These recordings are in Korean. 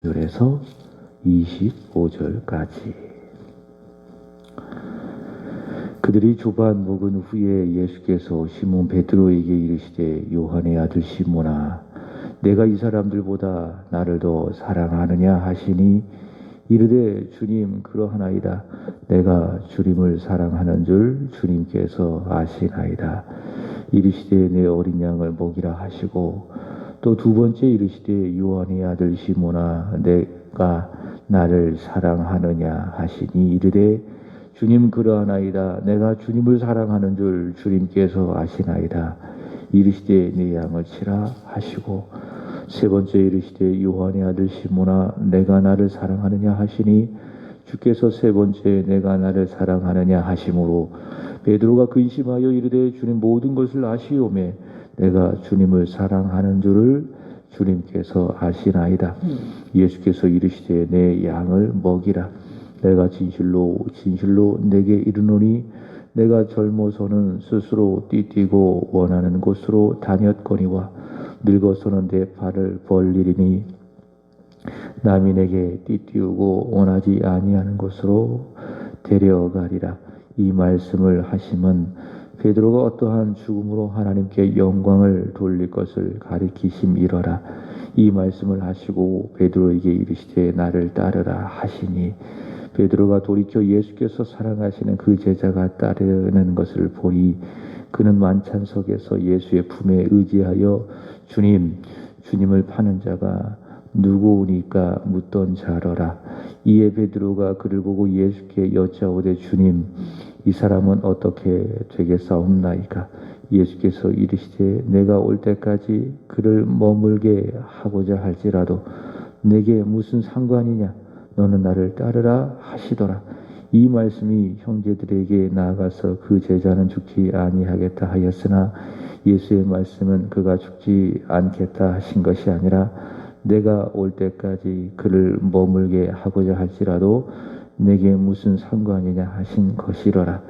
1절에서 25절까지. 그들이 조반 먹은 후에 예수께서 시몬 베드로에게 이르시되 요한의 아들 시몬아 내가 이 사람들보다 나를 더 사랑하느냐 하시니 이르되 주님 그러하나이다. 내가 주님을 사랑하는 줄 주님께서 아시나이다. 이르시되 내 어린 양을 먹이라 하시고 또 두 번째 이르시되 요한의 아들 시몬아 내가 나를 사랑하느냐 하시니 이르되 주님 그러하나이다. 내가 주님을 사랑하는 줄 주님께서 아시나이다. 이르시되 내 양을 치라 하시고 세 번째 이르시되 요한의 아들 시몬아 내가 나를 사랑하느냐 하시니 주께서 세 번째 내가 나를 사랑하느냐 하심으로 베드로가 근심하여 이르되 주님 모든 것을 아시오매 내가 주님을 사랑하는 줄을 주님께서 아시나이다. 예수께서 이르시되 내 양을 먹이라. 내가 진실로 진실로 내게 이르노니 내가 젊어서는 스스로 띠뛰고 원하는 곳으로 다녔거니와 늙어서는 내 발을 벌리리니 남이 내게 띠띠우고 원하지 아니하는 곳으로 데려가리라. 이 말씀을 하심은 베드로가 어떠한 죽음으로 하나님께 영광을 돌릴 것을 가리키심이러라. 이 말씀을 하시고 베드로에게 이르시되 나를 따르라 하시니 베드로가 돌이켜 예수께서 사랑하시는 그 제자가 따르는 것을 보니 그는 만찬석에서 예수의 품에 의지하여 주님을 파는 자가 누구오니까 묻던 자러라. 이에 베드로가 그를 보고 예수께 여짜오되 주님 이 사람은 어떻게 되겠사옵나이까? 예수께서 이르시되 내가 올 때까지 그를 머물게 하고자 할지라도 내게 무슨 상관이냐? 너는 나를 따르라 하시더라. 이 말씀이 형제들에게 나아가서 그 제자는 죽지 아니하겠다 하였으나 예수의 말씀은 그가 죽지 않겠다 하신 것이 아니라 내가 올 때까지 그를 머물게 하고자 할지라도 내게 무슨 상관이냐 하신 것이러라.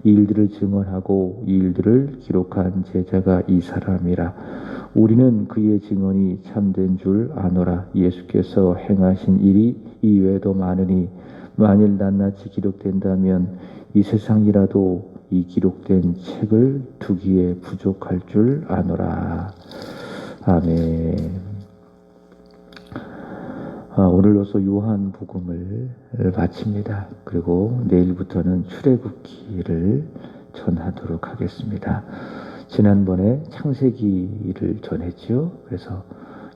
이 일들을 증언하고 이 일들을 기록한 제자가 이 사람이라. 우리는 그의 증언이 참된 줄 아노라. 예수께서 행하신 일이 이외에도 많으니 만일 낱낱이 기록된다면 이 세상이라도 이 기록된 책을 두기에 부족할 줄 아노라. 아멘. 오늘로서 요한복음을 마칩니다. 그리고 내일부터는 출애굽기를 전하도록 하겠습니다. 지난번에 창세기를 전했죠. 그래서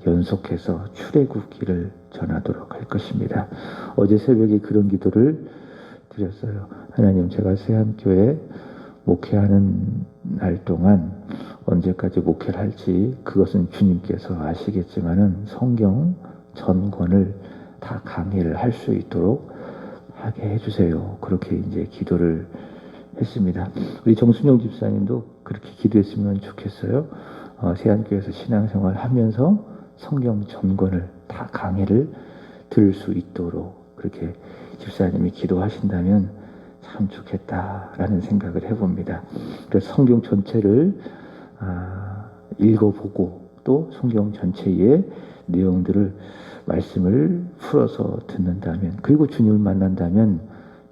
연속해서 출애굽기를 전하도록 할 것입니다. 어제 새벽에 그런 기도를 드렸어요. 하나님, 제가 세안교회 목회하는 날 동안 언제까지 목회를 할지 그것은 주님께서 아시겠지만은 성경 전권을 다 강의를 할 수 있도록 하게 해주세요. 그렇게 이제 기도를 했습니다. 우리 정순영 집사님도 그렇게 기도했으면 좋겠어요. 세안교회에서 신앙생활 하면서 성경 전권을 다 강의를 들을 수 있도록 그렇게 집사님이 기도하신다면 참 좋겠다라는 생각을 해봅니다. 그래서 성경 전체를 읽어보고 또 성경 전체의 내용들을 말씀을 풀어서 듣는다면 그리고 주님을 만난다면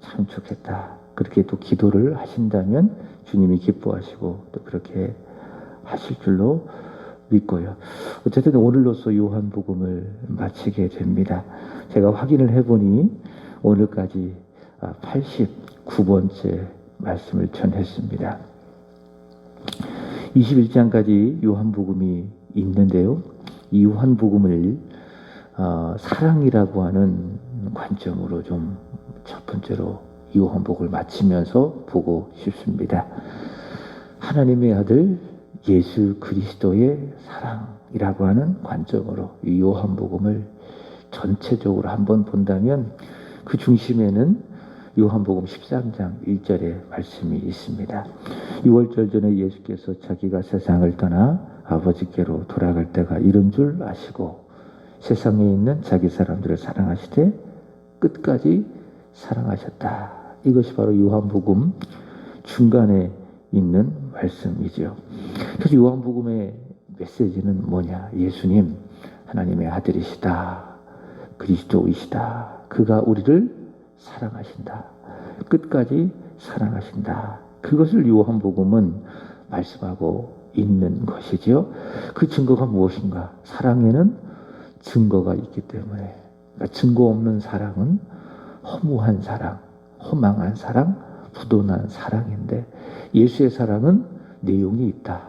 참 좋겠다. 그렇게 또 기도를 하신다면 주님이 기뻐하시고 또 그렇게 하실 줄로 믿고요. 어쨌든 오늘로서 요한복음을 마치게 됩니다. 제가 확인을 해보니 오늘까지 89번째 말씀을 전했습니다. 21장까지 요한복음이 있는데요. 이 요한복음을 사랑이라고 하는 관점으로 좀 첫 번째로 요한복음을 마치면서 보고 싶습니다. 하나님의 아들 예수 그리스도의 사랑이라고 하는 관점으로 이 요한복음을 전체적으로 한번 본다면 그 중심에는 요한복음 13장 1절의 말씀이 있습니다. 6월절 전에 예수께서 자기가 세상을 떠나 아버지께로 돌아갈 때가 이른 줄 아시고 세상에 있는 자기 사람들을 사랑하시되 끝까지 사랑하셨다. 이것이 바로 요한복음 중간에 있는 말씀이죠. 그래서 요한복음의 메시지는 뭐냐? 예수님 하나님의 아들이시다. 그리스도이시다. 그가 우리를 사랑하신다. 끝까지 사랑하신다. 그것을 요한복음은 말씀하고 있는 것이지요. 그 증거가 무엇인가? 사랑에는 증거가 있기 때문에, 그러니까 증거 없는 사랑은 허무한 사랑, 허망한 사랑, 부도난 사랑인데, 예수의 사랑은 내용이 있다.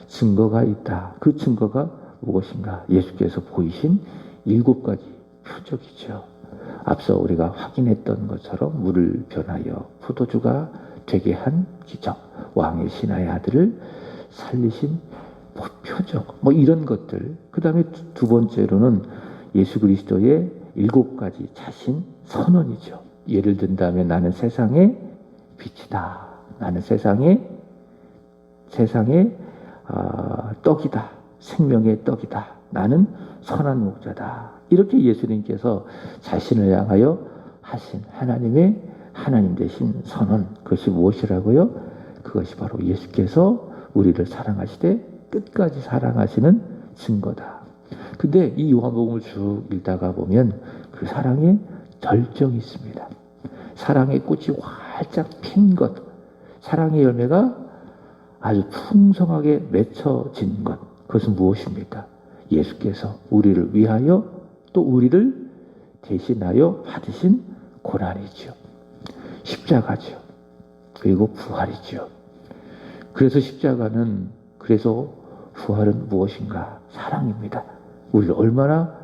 증거가 있다. 그 증거가 무엇인가? 예수께서 보이신 7가지 표적이죠. 앞서 우리가 확인했던 것처럼 물을 변하여 포도주가 되게 한 기적, 왕의 신하의 아들을 살리신 표적, 이런 것들. 그 다음에 두 번째로는 예수 그리스도의 7가지 자신 선언이죠. 예를 든다면 나는 세상의 빛이다. 나는 세상의 떡이다. 생명의 떡이다. 나는 선한 목자다. 이렇게 예수님께서 자신을 향하여 하신 하나님 되신 선언, 그것이 무엇이라고요? 그것이 바로 예수께서 우리를 사랑하시되 끝까지 사랑하시는 증거다. 근데 이 요한복음을 쭉 읽다가 보면 그 사랑에 절정이 있습니다. 사랑의 꽃이 활짝 핀 것, 사랑의 열매가 아주 풍성하게 맺혀진 것, 그것은 무엇입니까? 예수께서 우리를 위하여 또 우리를 대신하여 받으신 고난이죠. 십자가죠. 그리고 부활이죠. 그래서 그래서 부활은 무엇인가? 사랑입니다. 우리를 얼마나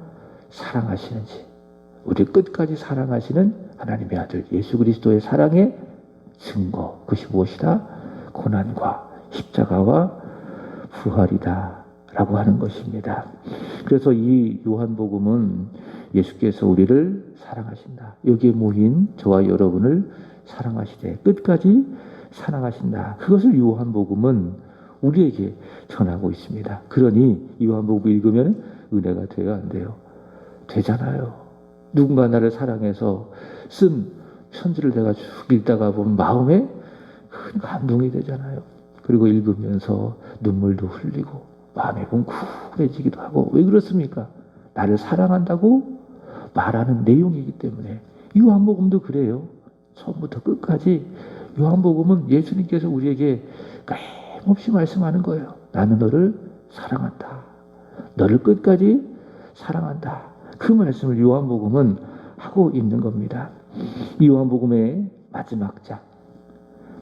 사랑하시는지, 우리를 끝까지 사랑하시는 하나님의 아들 예수 그리스도의 사랑의 증거, 그것이 무엇이다? 고난과 십자가와 부활이다 라고 하는 것입니다. 그래서 이 요한복음은 예수께서 우리를 사랑하신다. 여기에 모인 저와 여러분을 사랑하시되 끝까지 사랑하신다. 그것을 요한복음은 우리에게 전하고 있습니다. 그러니 이 요한복음 읽으면 은혜가 돼야 안 돼요? 되잖아요. 누군가 나를 사랑해서 쓴 편지를 내가 쭉 읽다가 보면 마음에 큰 감동이 되잖아요. 그리고 읽으면서 눈물도 흘리고 마음이 뭉클해지기도 하고. 왜 그렇습니까? 나를 사랑한다고 말하는 내용이기 때문에. 요한복음도 그래요. 처음부터 끝까지 요한복음은 예수님께서 우리에게 끊임없이 말씀하는 거예요. 나는 너를 사랑한다. 너를 끝까지 사랑한다. 그 말씀을 요한복음은 하고 있는 겁니다. 이 요한복음의 마지막 장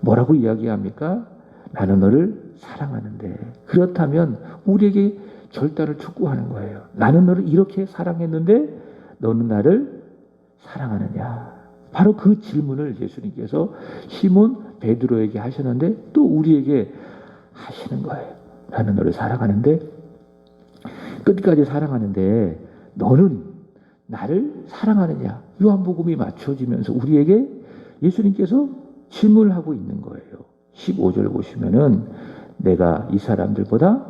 뭐라고 이야기합니까? 나는 너를 사랑하는데. 그렇다면 우리에게 결단을 촉구하는 거예요. 나는 너를 이렇게 사랑했는데 너는 나를 사랑하느냐? 바로 그 질문을 예수님께서 시몬 베드로에게 하셨는데 또 우리에게 하시는 거예요. 나는 너를 사랑하는데, 끝까지 사랑하는데 너는 나를 사랑하느냐? 요한복음이 맞춰지면서 우리에게 예수님께서 질문을 하고 있는 거예요. 15절 보시면은 내가 이 사람들보다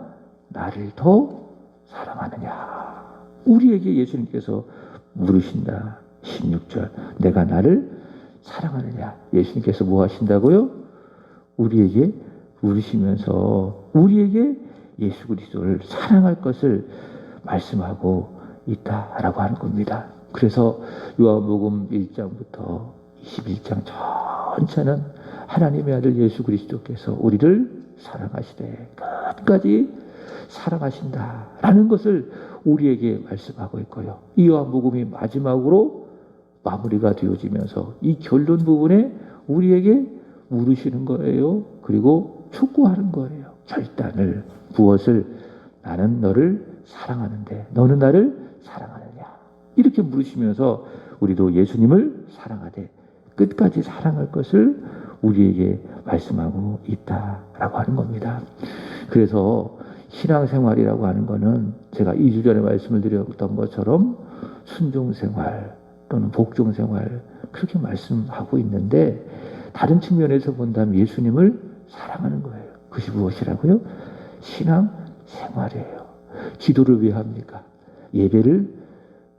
나를 더 사랑하느냐? 우리에게 예수님께서 물으신다. 16절 내가 나를 사랑하느냐? 예수님께서 뭐 하신다고요? 우리에게 물으시면서 우리에게 예수 그리스도를 사랑할 것을 말씀하고 있다라고 하는 겁니다. 그래서 요한복음 1장부터 21장 전체는 하나님의 아들 예수 그리스도께서 우리를 사랑하시되 끝까지 사랑하신다라는 것을 우리에게 말씀하고 있고요. 이 요한복음이 마지막으로 마무리가 되어지면서 이 결론 부분에 우리에게 물으시는 거예요. 그리고 촉구하는 거예요. 결단을. 무엇을? 나는 너를 사랑하는데 너는 나를 사랑하느냐? 이렇게 물으시면서 우리도 예수님을 사랑하되 끝까지 사랑할 것을 우리에게 말씀하고 있다라고 하는 겁니다. 그래서 신앙생활이라고 하는 것은 제가 2주 전에 말씀을 드렸던 것처럼 순종생활 또는 복종생활 그렇게 말씀하고 있는데, 다른 측면에서 본다면 예수님을 사랑하는 거예요. 그것이 무엇이라고요? 신앙생활이에요. 기도를 왜 합니까? 예배를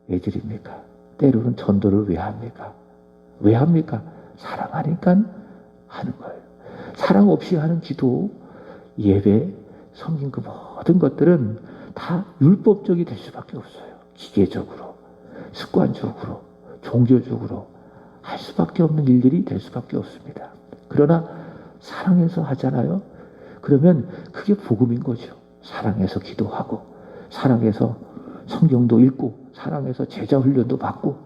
왜 드립니까? 때로는 전도를 왜 합니까? 왜 합니까? 사랑하니까 하는 거예요. 사랑 없이 하는 기도, 예배, 섬긴 그 모든 것들은 다 율법적이 될 수밖에 없어요. 기계적으로. 습관적으로, 종교적으로 할 수밖에 없는 일들이 될 수밖에 없습니다. 그러나 사랑해서 하잖아요. 그러면 그게 복음인 거죠. 사랑해서 기도하고, 사랑해서 성경도 읽고, 사랑해서 제자 훈련도 받고,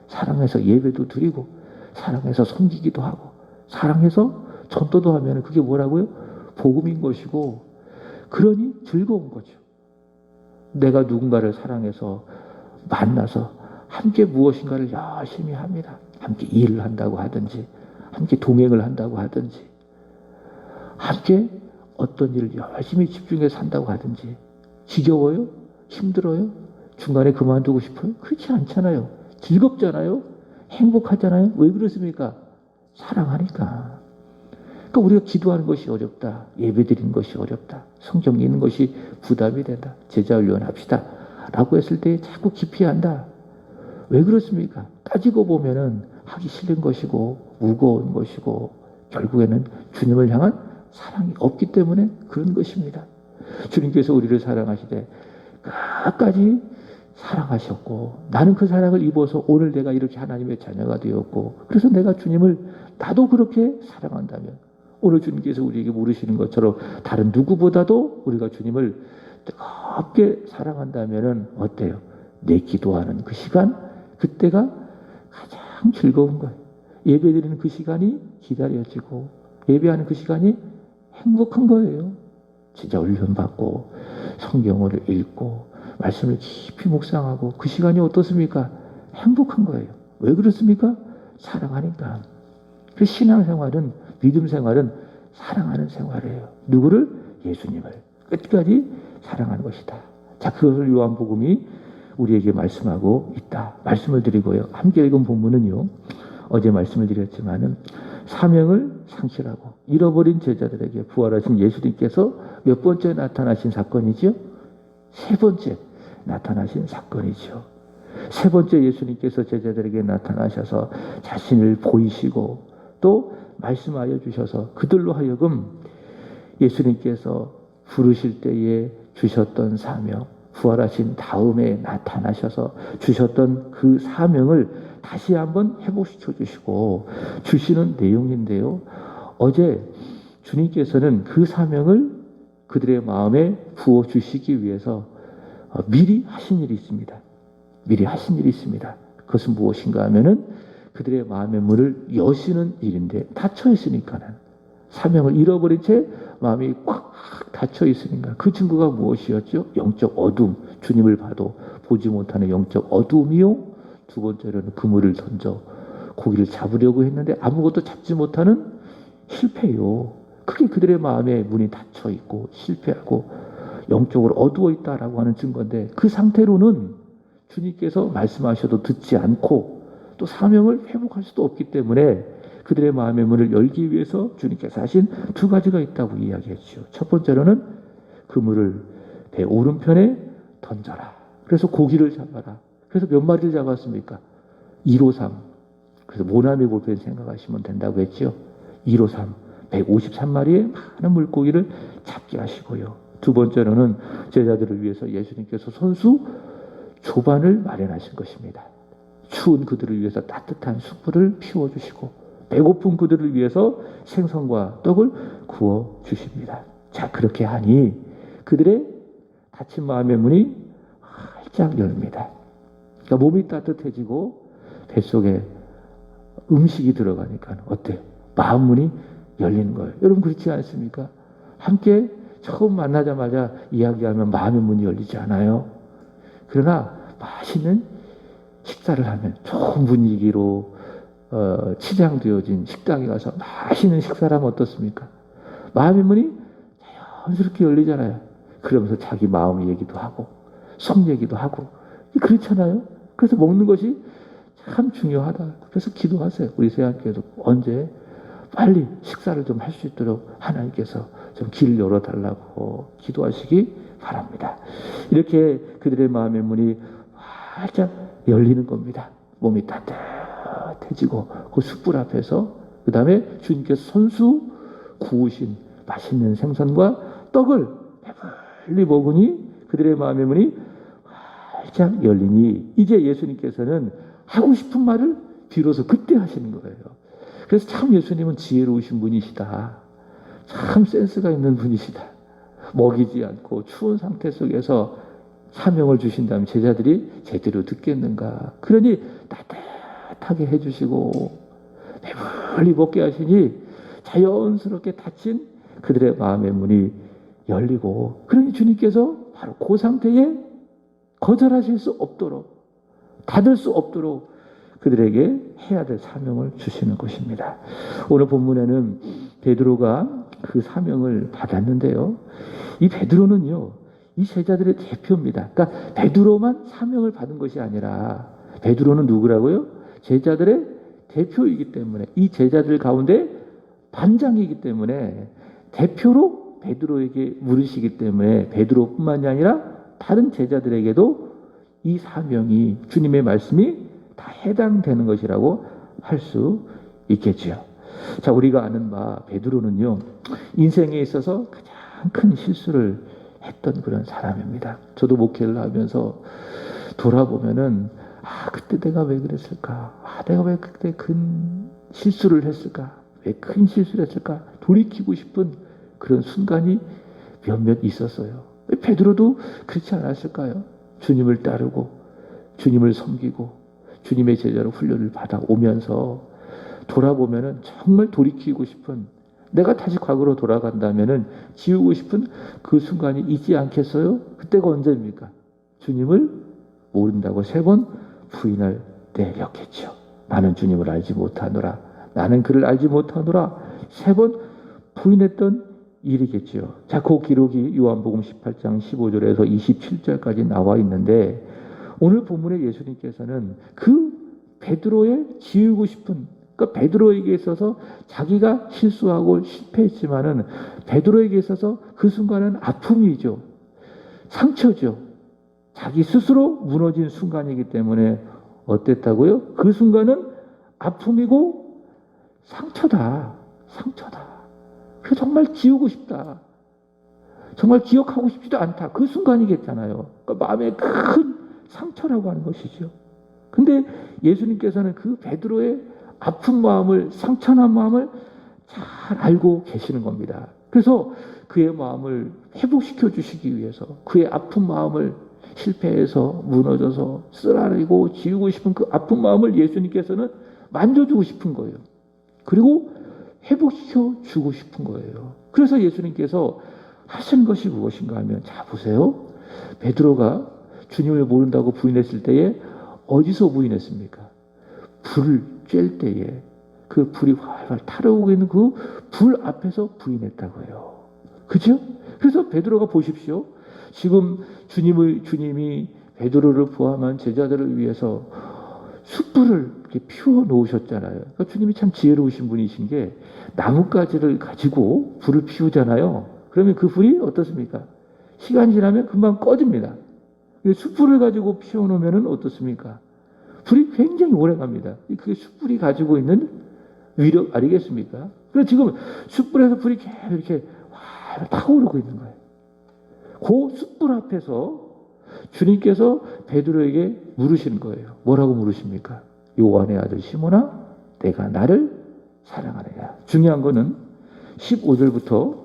사랑해서 예배도 드리고, 사랑해서 섬기기도 하고, 사랑해서 전도도 하면 그게 뭐라고요? 복음인 것이고, 그러니 즐거운 거죠. 내가 누군가를 사랑해서 만나서 함께 무엇인가를 열심히 합니다. 함께 일을 한다고 하든지, 함께 동행을 한다고 하든지, 함께 어떤 일을 열심히 집중해서 한다고 하든지, 지겨워요? 힘들어요? 중간에 그만두고 싶어요? 그렇지 않잖아요. 즐겁잖아요. 행복하잖아요. 왜 그렇습니까? 사랑하니까. 그러니까 우리가 기도하는 것이 어렵다. 예배드리는 것이 어렵다. 성경 읽는 것이 부담이 된다. 제자훈련 합시다. 라고 했을 때 자꾸 기피한다. 왜 그렇습니까? 따지고 보면은 하기 싫은 것이고 무거운 것이고 결국에는 주님을 향한 사랑이 없기 때문에 그런 것입니다. 주님께서 우리를 사랑하시되 끝까지 사랑하셨고, 나는 그 사랑을 입어서 오늘 내가 이렇게 하나님의 자녀가 되었고, 그래서 내가 주님을 나도 그렇게 사랑한다면, 오늘 주님께서 우리에게 물으시는 것처럼 다른 누구보다도 우리가 주님을 뜨겁게 사랑한다면 어때요? 내 기도하는 그 시간, 그때가 가장 즐거운 거예요. 예배드리는 그 시간이 기다려지고, 예배하는 그 시간이 행복한 거예요. 진짜 훈련받고 성경을 읽고 말씀을 깊이 묵상하고 그 시간이 어떻습니까? 행복한 거예요. 왜 그렇습니까? 사랑하니까. 그 신앙생활은, 믿음 생활은 사랑하는 생활이에요. 누구를? 예수님을 끝까지 사랑하는 것이다. 자, 그것을 요한복음이 우리에게 말씀하고 있다. 말씀을 드리고요. 함께 읽은 본문은요, 어제 말씀을 드렸지만은 사명을 상실하고 잃어버린 제자들에게 부활하신 예수님께서 몇 번째 나타나신 사건이죠? 세 번째 나타나신 사건이죠. 세 번째 예수님께서 제자들에게 나타나셔서 자신을 보이시고 또 말씀하여 주셔서 그들로 하여금 예수님께서 부르실 때에 주셨던 사명, 부활하신 다음에 나타나셔서 주셨던 그 사명을 다시 한번 회복시켜 주시고 주시는 내용인데요. 어제 주님께서는 그 사명을 그들의 마음에 부어 주시기 위해서 미리 하신 일이 있습니다. 미리 하신 일이 있습니다. 그것은 무엇인가 하면은 그들의 마음의 문을 여시는 일인데, 닫혀 있으니까는, 사명을 잃어버린 채 마음이 꽉 닫혀 있으니까 그 증거가 무엇이었죠? 영적 어둠, 주님을 봐도 보지 못하는 영적 어둠이요. 두 번째로는 그물을 던져 고기를 잡으려고 했는데 아무것도 잡지 못하는 실패요. 그게 그들의 마음의 문이 닫혀 있고 실패하고 영적으로 어두워 있다라고 하는 증거인데, 그 상태로는 주님께서 말씀하셔도 듣지 않고 또 사명을 회복할 수도 없기 때문에 그들의 마음의 문을 열기 위해서 주님께서 하신 두 가지가 있다고 이야기했죠. 첫 번째로는 그물을 배 오른편에 던져라. 그래서 고기를 잡아라. 그래서 몇 마리를 잡았습니까? 153. 그래서 모나미 볼펜 생각하시면 된다고 했죠. 153. 153마리의 많은 물고기를 잡게 하시고요. 두 번째로는 제자들을 위해서 예수님께서 손수 조반을 마련하신 것입니다. 추운 그들을 위해서 따뜻한 숯불을 피워주시고 배고픈 그들을 위해서 생선과 떡을 구워 주십니다. 자, 그렇게 하니 그들의 닫힌 마음의 문이 활짝 열립니다. 그러니까 몸이 따뜻해지고 뱃속에 음식이 들어가니까 어때요? 마음 문이 열리는 거예요. 여러분 그렇지 않습니까? 함께 처음 만나자마자 이야기하면 마음의 문이 열리지 않아요. 그러나 맛있는 식사를 하면 좋은 분위기로 치장되어진 식당에 가서 맛있는 식사를 하면 어떻습니까? 마음의 문이 자연스럽게 열리잖아요. 그러면서 자기 마음 얘기도 하고 속 얘기도 하고 그렇잖아요. 그래서 먹는 것이 참 중요하다. 그래서 기도하세요. 우리 세안교회도 언제 빨리 식사를 좀 할 수 있도록 하나님께서 좀 길을 열어달라고 기도하시기 바랍니다. 이렇게 그들의 마음의 문이 활짝 열리는 겁니다. 몸이 따뜻해지고 그 숯불 앞에서, 그 다음에 주님께서 손수 구우신 맛있는 생선과 떡을 배불리 먹으니 그들의 마음의 문이 활짝 열리니 이제 예수님께서는 하고 싶은 말을 비로소 그때 하시는 거예요. 그래서 참 예수님은 지혜로우신 분이시다. 참 센스가 있는 분이시다. 먹이지 않고 추운 상태 속에서 사명을 주신다면 제자들이 제대로 듣겠는가. 그러니 따뜻하게 해주시고 배불리 먹게 하시니 자연스럽게 닫힌 그들의 마음의 문이 열리고, 그러니 주님께서 바로 그 상태에 거절하실 수 없도록, 닫을 수 없도록 그들에게 해야 될 사명을 주시는 것입니다. 오늘 본문에는 베드로가 그 사명을 받았는데요. 이 베드로는요, 이 제자들의 대표입니다. 그러니까 베드로만 사명을 받은 것이 아니라 베드로는 누구라고요? 제자들의 대표이기 때문에, 이 제자들 가운데 반장이기 때문에 대표로 베드로에게 물으시기 때문에 베드로뿐만이 아니라 다른 제자들에게도 이 사명이, 주님의 말씀이 다 해당되는 것이라고 할 수 있겠지요. 자, 우리가 아는 바 베드로는요, 인생에 있어서 가장 큰 실수를 했던 그런 사람입니다. 저도 목회를 하면서 돌아보면은 그때 내가 왜 그랬을까? 내가 왜 그때 큰 실수를 했을까? 왜 큰 실수를 했을까? 돌이키고 싶은 그런 순간이 몇몇 있었어요. 베드로도 그렇지 않았을까요? 주님을 따르고 주님을 섬기고 주님의 제자로 훈련을 받아 오면서 돌아보면은 정말 돌이키고 싶은, 내가 다시 과거로 돌아간다면은 지우고 싶은 그 순간이 있지 않겠어요? 그때가 언제입니까? 주님을 모른다고 3번 부인할 때였겠죠. 나는 주님을 알지 못하노라. 나는 그를 알지 못하노라. 3번 부인했던 일이겠죠. 자, 그 기록이 요한복음 18장 15절에서 27절까지 나와 있는데, 오늘 본문에 예수님께서는 그 베드로의 지우고 싶은, 그러니까 베드로에게 있어서 자기가 실수하고 실패했지만은 베드로에게 있어서 그 순간은 아픔이죠. 상처죠. 자기 스스로 무너진 순간이기 때문에 어땠다고요? 그 순간은 아픔이고 상처다. 상처다. 그래서 정말 지우고 싶다. 정말 기억하고 싶지도 않다. 그 순간이겠잖아요. 그러니까 마음에 큰 상처라고 하는 것이죠. 근데 예수님께서는 그 베드로의 아픈 마음을, 상처난 마음을 잘 알고 계시는 겁니다. 그래서 그의 마음을 회복시켜 주시기 위해서, 그의 아픈 마음을, 실패해서 무너져서 쓰라리고 지우고 싶은 그 아픈 마음을 예수님께서는 만져주고 싶은 거예요. 그리고 회복시켜 주고 싶은 거예요. 그래서 예수님께서 하신 것이 무엇인가 하면, 자 보세요. 베드로가 주님을 모른다고 부인했을 때에 어디서 부인했습니까? 불을 쬐일 때에 그 불이 활활 타오르고 있는 그 불 앞에서 부인했다고요. 그죠? 그래서 베드로가 보십시오. 지금 주님이 베드로를 포함한 제자들을 위해서 숯불을 이렇게 피워 놓으셨잖아요. 그러니까 주님이 참 지혜로우신 분이신 게, 나뭇가지를 가지고 불을 피우잖아요. 그러면 그 불이 어떻습니까? 시간이 지나면 금방 꺼집니다. 숯불을 가지고 피워 놓으면 어떻습니까? 불이 굉장히 오래 갑니다. 그게 숯불이 가지고 있는 위력 아니겠습니까? 그래서 지금 숯불에서 불이 계속 이렇게 활 타오르고 있는 거예요. 그 숯불 앞에서 주님께서 베드로에게 물으시는 거예요. 뭐라고 물으십니까? 요한의 아들 시몬아, 내가 나를 사랑하느냐? 중요한 거는 15절부터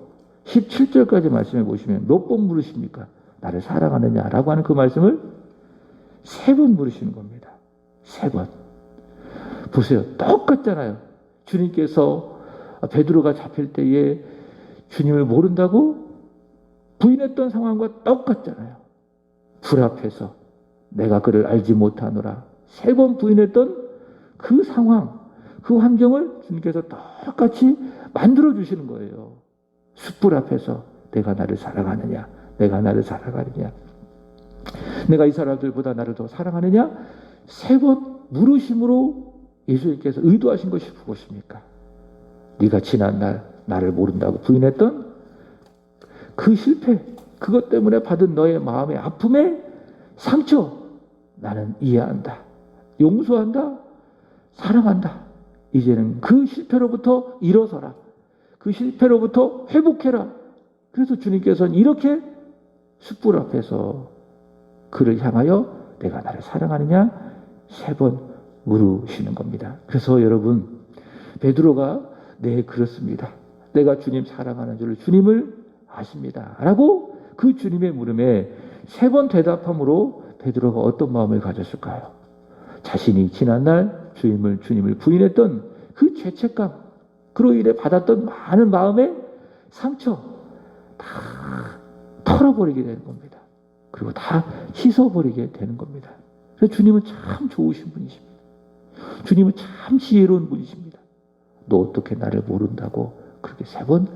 17절까지 말씀해 보시면 몇 번 물으십니까? 나를 사랑하느냐라고 하는 그 말씀을 3번 물으시는 겁니다. 3번. 보세요. 똑같잖아요. 주님께서 베드로가 잡힐 때에 주님을 모른다고 부인했던 상황과 똑같잖아요. 불 앞에서 내가 그를 알지 못하노라. 3번 부인했던 그 상황, 그 환경을 주님께서 똑같이 만들어 주시는 거예요. 숯불 앞에서 내가 나를 사랑하느냐, 내가 나를 사랑하느냐, 내가 이 사람들보다 나를 더 사랑하느냐, 3번 물으심으로 예수님께서 의도하신 것이 무엇입니까? 네가 지난 날 나를 모른다고 부인했던 그 실패, 그것 때문에 받은 너의 마음의 아픔의 상처, 나는 이해한다, 용서한다, 사랑한다. 이제는 그 실패로부터 일어서라. 그 실패로부터 회복해라. 그래서 주님께서는 이렇게 숯불 앞에서 그를 향하여 내가 나를 사랑하느냐? 3번 물으시는 겁니다. 그래서 여러분, 베드로가 네, 그렇습니다. 내가 주님 사랑하는 줄 주님을 아십니다. 라고 그 주님의 물음에 3번 대답함으로 베드로가 어떤 마음을 가졌을까요? 자신이 지난날 주님을 부인했던 그 죄책감, 그로 인해 받았던 많은 마음의 상처 다 털어버리게 되는 겁니다. 그리고 다 씻어버리게 되는 겁니다. 그래서 주님은 참 좋으신 분이십니다. 주님은 참 지혜로운 분이십니다. 너 어떻게 나를 모른다고 그렇게 3번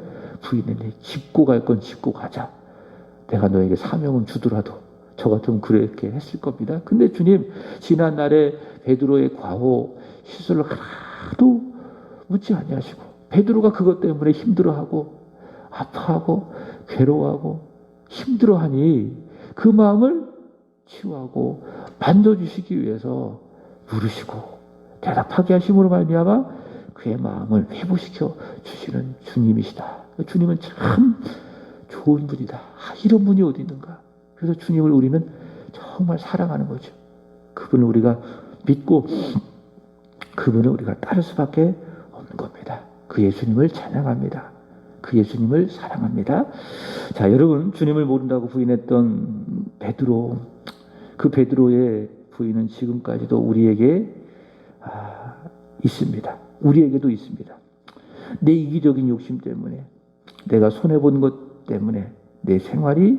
부인했니? 짚고 갈 건 짚고 가자. 내가 너에게 사명은 주더라도 저 같으면 그렇게 했을 겁니다. 근데 주님, 지난날에 베드로의 과오, 실수를 하나도 묻지 아니하시고 베드로가 그것 때문에 힘들어하고 아파하고 괴로워하고 힘들어하니 그 마음을 치유하고 만져주시기 위해서 물으시고 대답하게 하심으로 말미암아 그의 마음을 회복시켜 주시는 주님이시다. 주님은 참 좋은 분이다. 이런 분이 어디 있는가? 그래서 주님을 우리는 정말 사랑하는 거죠. 그분을 우리가 믿고 그분을 우리가 따를 수밖에 없는 겁니다. 그 예수님을 찬양합니다. 그 예수님을 사랑합니다. 자, 여러분, 주님을 모른다고 부인했던 베드로, 그 베드로의 부인은 지금까지도 우리에게 있습니다. 우리에게도 있습니다. 내 이기적인 욕심 때문에, 내가 손해본 것 때문에, 내 생활이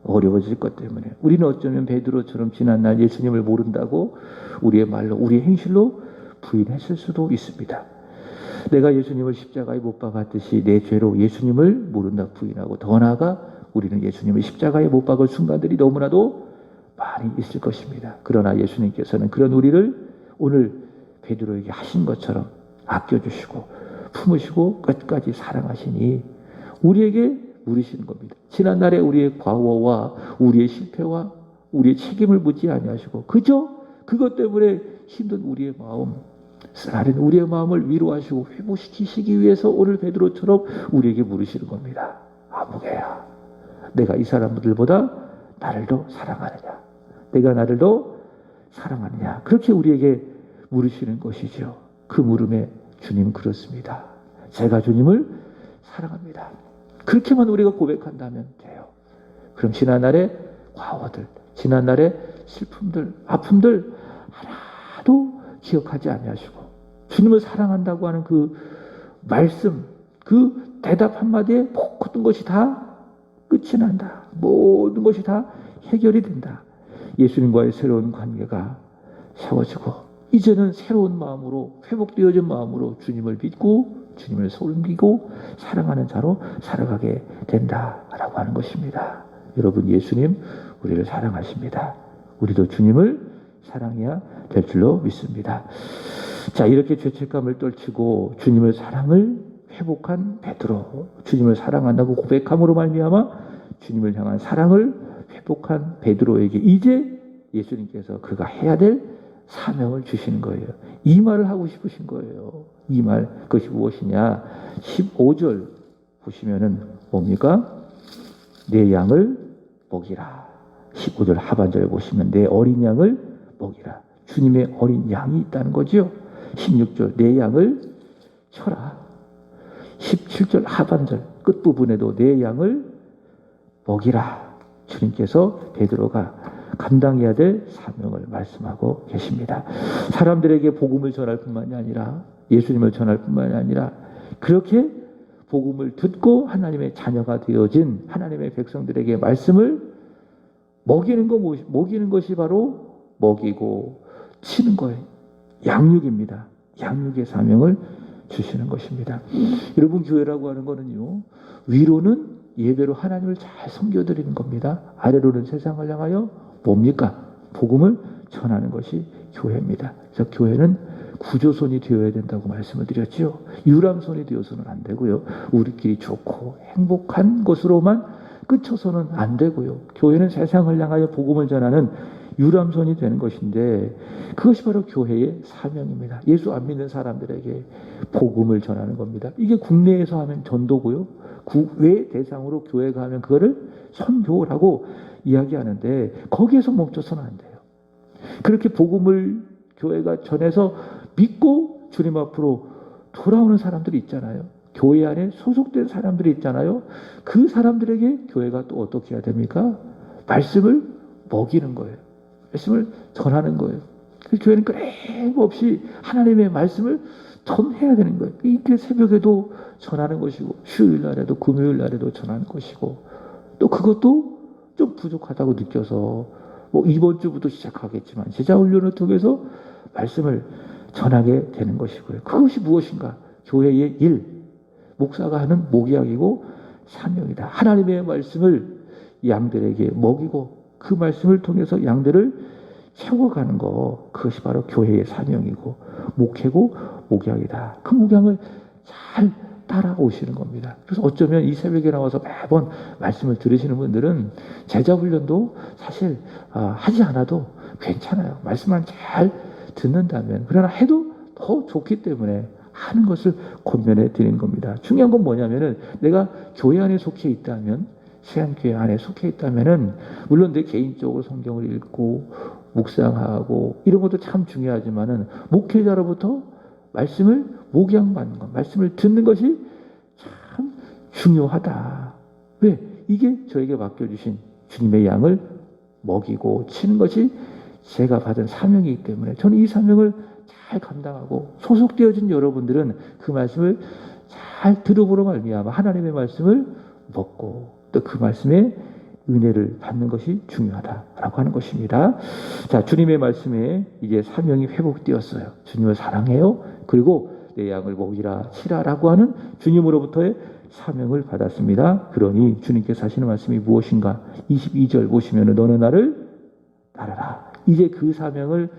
어려워질 것 때문에 우리는 어쩌면 베드로처럼 지난날 예수님을 모른다고 우리의 말로, 우리의 행실로 부인했을 수도 있습니다. 내가 예수님을 십자가에 못 박았듯이 내 죄로 예수님을 모른다 부인하고, 더 나아가 우리는 예수님을 십자가에 못 박을 순간들이 너무나도 많이 있을 것입니다. 그러나 예수님께서는 그런 우리를 오늘 베드로에게 하신 것처럼 아껴주시고 품으시고 끝까지 사랑하시니 우리에게 물으시는 겁니다. 지난날에 우리의 과오와 우리의 실패와 우리의 책임을 묻지 아니하시고 그저 그것 때문에 힘든 우리의 마음, 쓰라린 우리의 마음을 위로하시고 회복시키시기 위해서 오늘 베드로처럼 우리에게 물으시는 겁니다. 아무개야, 내가 이 사람들보다 나를 더 사랑하느냐? 내가 나를 더 사랑하느냐? 그렇게 우리에게 물으시는 것이죠. 그 물음에 주님은 그렇습니다. 제가 주님을 사랑합니다. 그렇게만 우리가 고백한다면 돼요. 그럼 지난날의 과오들, 지난날의 슬픔들, 아픔들 하나도 기억하지 아니하시고 주님을 사랑한다고 하는 그 말씀, 그 대답 한마디에 모든 것이 다 끝이 난다. 모든 것이 다 해결이 된다. 예수님과의 새로운 관계가 세워지고 이제는 새로운 마음으로, 회복되어진 마음으로 주님을 믿고 주님을 섬기고 사랑하는 자로 살아가게 된다라고 하는 것입니다. 여러분, 예수님 우리를 사랑하십니다. 우리도 주님을 사랑해야 될 줄로 믿습니다. 자, 이렇게 죄책감을 떨치고 주님의 사랑을 회복한 베드로, 주님을 사랑한다고 고백함으로 말미암아 주님을 향한 사랑을 회복한 베드로에게 이제 예수님께서 그가 해야 될 사명을 주시는 거예요. 이 말을 하고 싶으신 거예요. 이 말, 그것이 무엇이냐? 15절 보시면은 뭡니까? 내 양을 먹이라. 15절 하반절에 보시면 내 어린 양을 먹이라. 주님의 어린 양이 있다는 거죠. 16절 내 양을 쳐라. 17절 하반절 끝부분에도 내 양을 먹이라. 주님께서 베드로가 감당해야 될 사명을 말씀하고 계십니다. 사람들에게 복음을 전할 뿐만이 아니라 예수님을 전할 뿐만이 아니라 그렇게 복음을 듣고 하나님의 자녀가 되어진 하나님의 백성들에게 말씀을 먹이는 것이 바로 먹이고 치는 거예요. 양육입니다. 양육의 사명을 주시는 것입니다. 여러분, 교회라고 하는 거는요, 위로는 예배로 하나님을 잘 섬겨드리는 겁니다. 아래로는 세상을 향하여 뭡니까? 복음을 전하는 것이 교회입니다. 그래서 교회는 구조선이 되어야 된다고 말씀을 드렸죠. 유람선이 되어서는 안 되고요. 우리끼리 좋고 행복한 것으로만 끝쳐서는 안 되고요. 교회는 세상을 향하여 복음을 전하는 유람선이 되는 것인데 그것이 바로 교회의 사명입니다. 예수 안 믿는 사람들에게 복음을 전하는 겁니다. 이게 국내에서 하면 전도고요. 국외 대상으로 교회가 하면 그거를 선교라고 이야기하는데 거기에서 멈춰서는 안 돼요. 그렇게 복음을 교회가 전해서 믿고 주님 앞으로 돌아오는 사람들이 있잖아요. 교회 안에 소속된 사람들이 있잖아요. 그 사람들에게 교회가 또 어떻게 해야 됩니까? 말씀을 먹이는 거예요. 말씀을 전하는 거예요. 그 교회는 끊임없이 하나님의 말씀을 전해야 되는 거예요. 이게 새벽에도 전하는 것이고 수요일 날에도 금요일 날에도 전하는 것이고 또 그것도 좀 부족하다고 느껴서 뭐 이번 주부터 시작하겠지만 제자 훈련을 통해서 말씀을 전하게 되는 것이고요. 그것이 무엇인가? 교회의 일, 목사가 하는 목약이고 사명이다. 하나님의 말씀을 양들에게 먹이고 그 말씀을 통해서 양들을 채워가는 거, 그것이 바로 교회의 사명이고 목회고 목약이다. 그 목약을 잘 따라오시는 겁니다. 그래서 어쩌면 이 새벽에 나와서 매번 말씀을 들으시는 분들은 제자 훈련도 사실 하지 않아도 괜찮아요. 말씀만 잘 듣는다면. 그러나 해도 더 좋기 때문에 하는 것을 권면해 드리는 겁니다. 중요한 건 뭐냐면은 내가 교회 안에 속해 있다면, 세안교회 안에 속해 있다면은 물론 내 개인적으로 성경을 읽고 묵상하고 이런 것도 참 중요하지만은 목회자로부터 말씀을 목양받는 것, 말씀을 듣는 것이 참 중요하다. 왜? 이게 저에게 맡겨주신 주님의 양을 먹이고 치는 것이 제가 받은 사명이기 때문에 저는 이 사명을 잘 감당하고 소속되어진 여러분들은 그 말씀을 잘 들어보러 말미암아 하나님의 말씀을 먹고 또 그 말씀에 은혜를 받는 것이 중요하다라고 하는 것입니다. 자, 주님의 말씀에 이제 사명이 회복되었어요. 주님을 사랑해요. 그리고 내 양을 먹이라 치라라고 하는 주님으로부터의 사명을 받았습니다. 그러니 주님께서 하시는 말씀이 무엇인가? 22절 보시면 너는 나를 따르라. 이제 그 사명을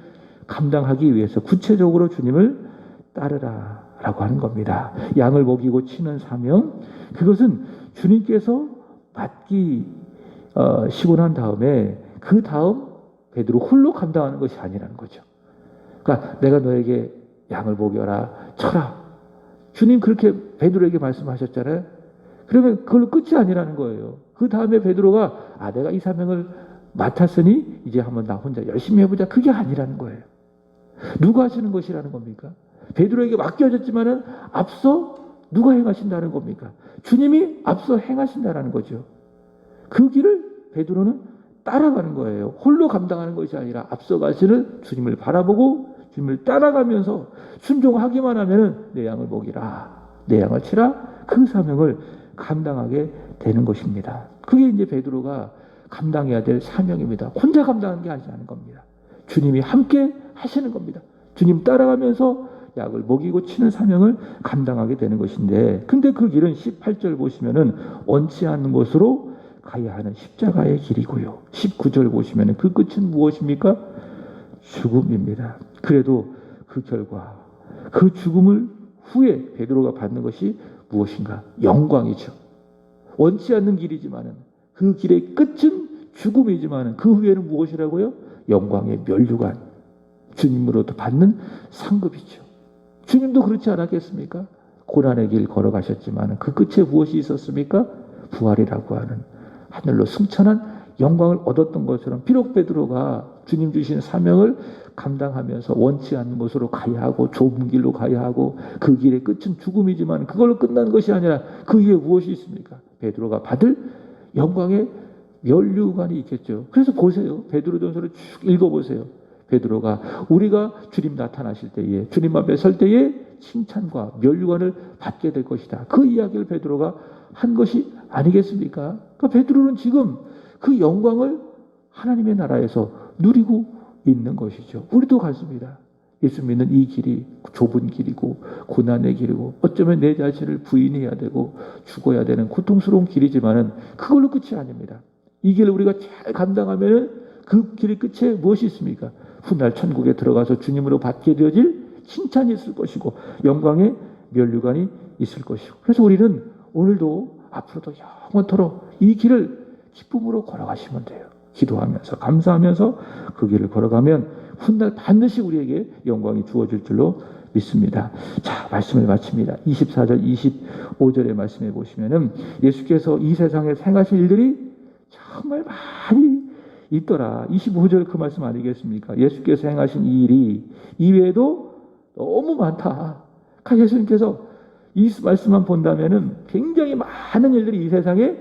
감당하기 위해서 구체적으로 주님을 따르라 라고 하는 겁니다. 양을 먹이고 치는 사명, 그것은 주님께서 맡기시고 난 다음에 그 다음 베드로 홀로 감당하는 것이 아니라는 거죠. 그러니까 내가 너에게 양을 먹여라, 쳐라. 주님 그렇게 베드로에게 말씀하셨잖아요. 그러면 그걸로 끝이 아니라는 거예요. 그 다음에 베드로가 내가 이 사명을 맡았으니 이제 한번 나 혼자 열심히 해보자. 그게 아니라는 거예요. 누가 하시는 것이라는 겁니까? 베드로에게 맡겨졌지만은 앞서 누가 행하신다는 겁니까? 주님이 앞서 행하신다는 거죠. 그 길을 베드로는 따라가는 거예요. 홀로 감당하는 것이 아니라 앞서 가시는 주님을 바라보고 주님을 따라가면서 순종하기만 하면은 내 양을 먹이라, 내 양을 치라, 그 사명을 감당하게 되는 것입니다. 그게 이제 베드로가 감당해야 될 사명입니다. 혼자 감당하는 게 아니라는 겁니다. 주님이 함께 하시는 겁니다. 주님 따라가면서 약을 먹이고 치는 사명을 감당하게 되는 것인데, 근데 그 길은 18절 보시면은 원치 않는 곳으로 가야 하는 십자가의 길이고요. 19절 보시면은 그 끝은 무엇입니까? 죽음입니다. 그래도 그 결과, 그 죽음을 후에 베드로가 받는 것이 무엇인가? 영광이죠. 원치 않는 길이지만은 그 길의 끝은 죽음이지만은 그 후에는 무엇이라고요? 영광의 면류관, 주님으로부터 받는 상급이죠. 주님도 그렇지 않았겠습니까? 고난의 길 걸어가셨지만 그 끝에 무엇이 있었습니까? 부활이라고 하는 하늘로 승천한 영광을 얻었던 것처럼 비록 베드로가 주님 주신 사명을 감당하면서 원치 않는 곳으로 가야 하고 좁은 길로 가야 하고 그 길의 끝은 죽음이지만 그걸로 끝난 것이 아니라 그 위에 무엇이 있습니까? 베드로가 받을 영광의 면류관이 있겠죠. 그래서 보세요. 베드로전서를 쭉 읽어보세요. 베드로가 우리가 주님 나타나실 때에 주님 앞에 설 때에 칭찬과 면류관을 받게 될 것이다. 그 이야기를 베드로가 한 것이 아니겠습니까? 그러니까 베드로는 지금 그 영광을 하나님의 나라에서 누리고 있는 것이죠. 우리도 같습니다. 예수 믿는 이 길이 좁은 길이고 고난의 길이고 어쩌면 내 자신을 부인해야 되고 죽어야 되는 고통스러운 길이지만은 그걸로 끝이 아닙니다. 이 길을 우리가 잘 감당하면 그 길의 끝에 무엇이 있습니까? 훗날 천국에 들어가서 주님으로 받게 되어질 칭찬이 있을 것이고 영광의 면류관이 있을 것이고, 그래서 우리는 오늘도 앞으로도 영원토록 이 길을 기쁨으로 걸어가시면 돼요. 기도하면서 감사하면서 그 길을 걸어가면 훗날 반드시 우리에게 영광이 주어질 줄로 믿습니다. 자, 말씀을 마칩니다. 24절 25절의 말씀해 보시면은 예수께서 이 세상에 행하실 일들이 정말 많이 있더라. 25절 그 말씀 아니겠습니까? 예수께서 행하신 이 일이 이외에도 너무 많다. 그러니까 예수님께서 이 말씀만 본다면은 굉장히 많은 일들이 이 세상에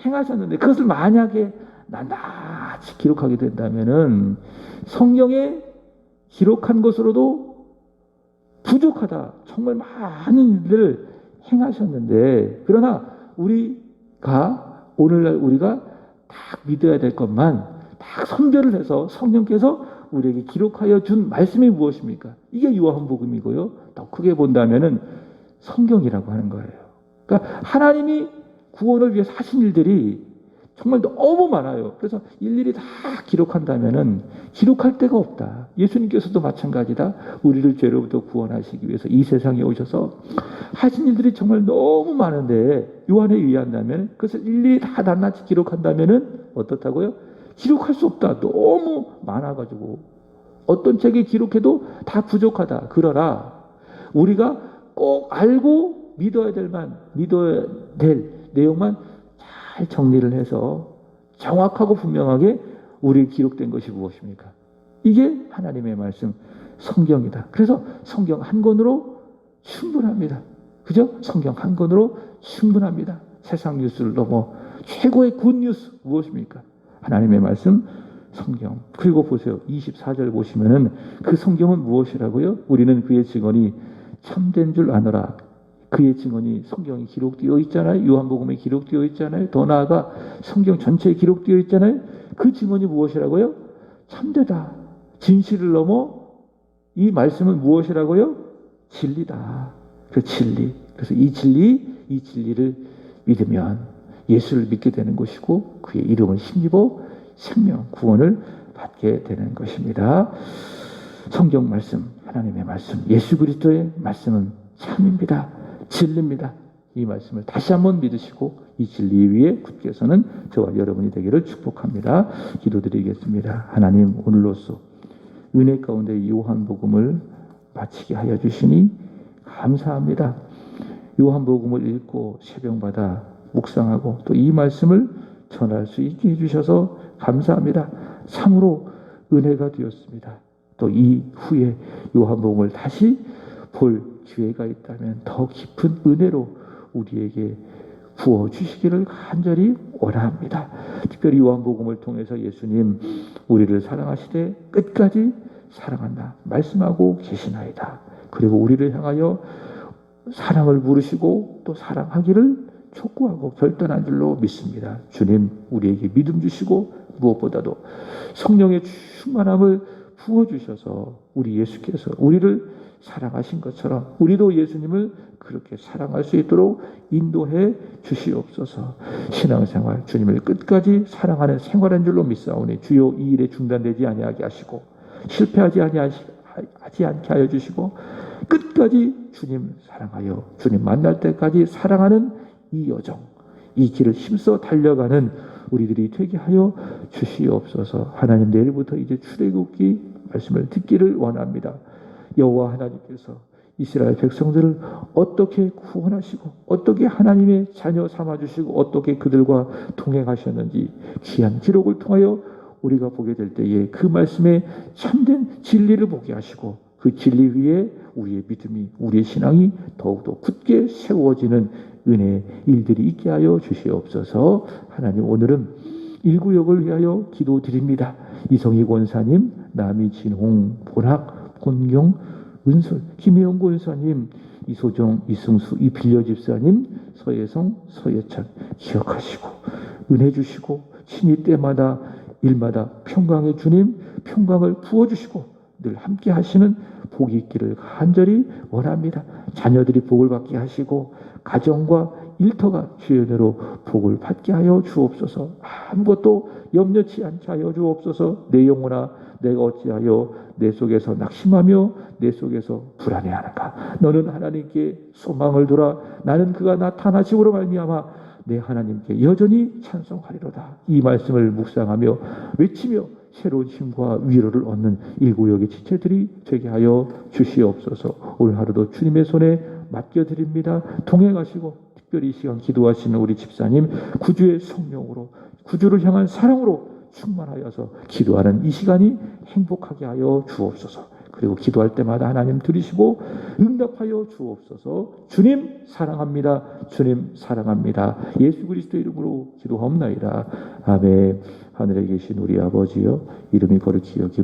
행하셨는데 그것을 만약에 낱낱이 기록하게 된다면은 성경에 기록한 것으로도 부족하다. 정말 많은 일들을 행하셨는데 그러나 우리가 오늘날 우리가 딱 믿어야 될 것만 딱 선별을 해서 성령께서 우리에게 기록하여 준 말씀이 무엇입니까? 이게 요한복음이고요. 더 크게 본다면은 성경이라고 하는 거예요. 그러니까 하나님이 구원을 위해서 하신 일들이 정말 너무 많아요. 그래서 일일이 다 기록한다면은 기록할 데가 없다. 예수님께서도 마찬가지다. 우리를 죄로부터 구원하시기 위해서 이 세상에 오셔서 하신 일들이 정말 너무 많은데 요한에 의한다면 그것을 일일이 다 낱낱이 기록한다면은 어떻다고요? 기록할 수 없다. 너무 많아가지고 어떤 책에 기록해도 다 부족하다. 그러나 우리가 꼭 알고 믿어야 될 내용만 잘 정리를 해서 정확하고 분명하게 우리에 기록된 것이 무엇입니까? 이게 하나님의 말씀 성경이다. 그래서 성경 한 권으로 충분합니다. 그죠? 성경 한 권으로 충분합니다. 세상 뉴스를 넘어 최고의 굿뉴스 무엇입니까? 하나님의 말씀 성경. 그리고 보세요. 24절 보시면은 그 성경은 무엇이라고요? 우리는 그의 증언이 참된 줄 아노라. 그의 증언이 성경에 기록되어 있잖아요. 요한복음에 기록되어 있잖아요. 더 나아가 성경 전체에 기록되어 있잖아요. 그 증언이 무엇이라고요? 참되다. 진실을 넘어 이 말씀은 무엇이라고요? 진리다. 그 진리. 그래서 이 진리를 믿으면 예수를 믿게 되는 것이고 그의 이름을 힘입어 생명, 구원을 받게 되는 것입니다. 성경 말씀, 하나님의 말씀, 예수 그리스도의 말씀은 참입니다. 진리입니다. 이 말씀을 다시 한번 믿으시고 이 진리 위에 굳게 서는 저와 여러분이 되기를 축복합니다. 기도드리겠습니다. 하나님 오늘로써 은혜 가운데 이 요한복음을 마치게 하여 주시니 감사합니다. 요한복음을 읽고 새벽마다 묵상하고 또 이 말씀을 전할 수 있게 해주셔서 감사합니다. 참으로 은혜가 되었습니다. 또 이 후에 요한복음을 다시 볼 기회가 있다면 더 깊은 은혜로 우리에게 부어주시기를 간절히 원합니다. 특별히 요한복음을 통해서 예수님 우리를 사랑하시되 끝까지 사랑한다 말씀하고 계시나이다. 그리고 우리를 향하여 사랑을 물으시고 또 사랑하기를 촉구하고 결단한 줄로 믿습니다. 주님 우리에게 믿음 주시고 무엇보다도 성령의 충만함을 부어주셔서 우리 예수께서 우리를 사랑하신 것처럼 우리도 예수님을 그렇게 사랑할 수 있도록 인도해 주시옵소서. 신앙생활 주님을 끝까지 사랑하는 생활한 줄로 믿사오니 주여 이 일에 중단되지 아니하게 하시고 실패하지 않게 하여 주시고 끝까지 주님 사랑하여 주님 만날 때까지 사랑하는 이 여정 이 길을 힘써 달려가는 우리들이 되게 하여 주시옵소서. 하나님 내일부터 이제 출애굽기 말씀을 듣기를 원합니다. 여호와 하나님께서 이스라엘 백성들을 어떻게 구원하시고 어떻게 하나님의 자녀 삼아주시고 어떻게 그들과 동행하셨는지 귀한 기록을 통하여 우리가 보게 될 때에 그 말씀에 참된 진리를 보게 하시고 그 진리 위에 우리의 믿음이 우리의 신앙이 더욱더 굳게 세워지는 은혜 일들이 있게 하여 주시옵소서. 하나님 오늘은 일구역을 위하여 기도드립니다. 이성희 권사님, 남이진홍, 본학, 본경, 은솔, 김혜영 권사님, 이소정, 이승수, 이빌려 집사님, 서예성, 서예찬 기억하시고 은혜 주시고 친히 때마다 일마다 평강의 주님 평강을 부어주시고 늘 함께 하시는 복이 있기를 간절히 원합니다. 자녀들이 복을 받게 하시고 가정과 일터가 주의 은혜로 복을 받게 하여 주옵소서. 아무것도 염려치 않게 하여 주옵소서. 내 영혼아 내가 어찌하여 내 속에서 낙심하며 내 속에서 불안해하는가. 너는 하나님께 소망을 두라. 나는 그가 나타나심으로 말미암아 내 하나님께 여전히 찬송하리로다. 이 말씀을 묵상하며 외치며 새로운 힘과 위로를 얻는 일구역의 지체들이 되게 하여 주시옵소서. 오늘 하루도 주님의 손에 맡겨드립니다. 동행하시고 특별히 이 시간 기도하시는 우리 집사님 구주의 성령으로 구주를 향한 사랑으로 충만하여서 기도하는 이 시간이 행복하게 하여 주옵소서. 그리고 기도할 때마다 하나님 들으시고 응답하여 주옵소서. 주님 사랑합니다. 주님 사랑합니다. 예수 그리스도 이름으로 기도하옵나이다. 아멘. 하늘에 계신 우리 아버지여, 이름이 거룩히 여김